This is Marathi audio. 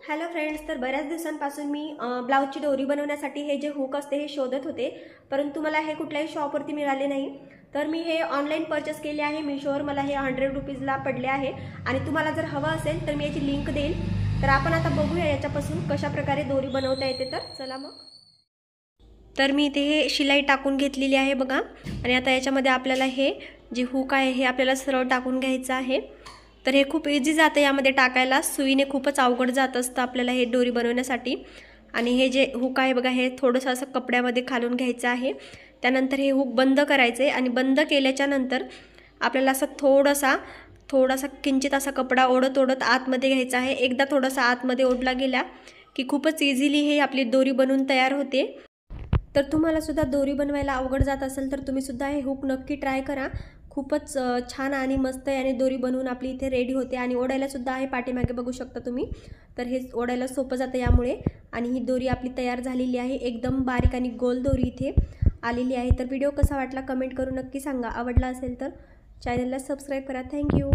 हॅलो फ्रेंड्स, तर बऱ्याच दिवसांपासून मी ब्लाउजची दोरी बनवण्यासाठी हे जे हुक असते हे शोधत होते, परंतु मला हे कुठल्याही शॉपवरती मिळाले नाही। तर मी हे ऑनलाईन परचेस केले आहे मीशोवर। मला हे 100 रुपीजला पडले आहे आणि तुम्हाला जर हवं असेल तर मी याची लिंक देईल। तर आपण आता बघूया याच्यापासून कशा प्रकारे दोरी बनवता येते। तर चला मग। तर मी इथे हे शिलाई टाकून घेतलेली आहे बघा, आणि आता याच्यामध्ये आपल्याला हे जे हुक आहे हे आपल्याला सरळ टाकून घ्यायचं आहे। तर हे खूप इझी जातं यामध्ये टाकायला, सुईने खूपच अवघड जात असतं आपल्याला हे दोरी बनवण्यासाठी। आणि हे जे हुक आहे बघा, हे थोडंसं असं कपड्यामध्ये खालून घ्यायचं आहे। त्यानंतर हे हुक बंद करायचे आणि बंद केल्याच्या नंतर आपल्याला असं थोडासा किंचित असा कपडा ओढत ओढत आतमध्ये घ्यायचा आहे। एकदा थोडासा आतमध्ये ओढला गेला की खूपच इझिली हे आपली दोरी बनवून तयार होते। तर तुम्हाला सुद्धा दोरी बनवायला अवघड जात असेल तर तुम्ही सुद्धा हे हुक नक्की ट्राय करा। खूपच छान आणि मस्त याने दोरी बनवून आपली इथे रेडी होते आणि ओढायला सुद्धा आहे, पाठीमागे बघू शकता तुम्ही। तर हे ओढायला सोपं जातं यामुळे। आणि ही दोरी आपली तयार झालेली आहे, एकदम बारीक आणि गोल दोरी इथे आलेली आहे। तर व्हिडिओ कसा वाटला कमेंट करून नक्की सांगा। आवडला असेल तर चॅनलला सबस्क्राईब करा। थँक्यू।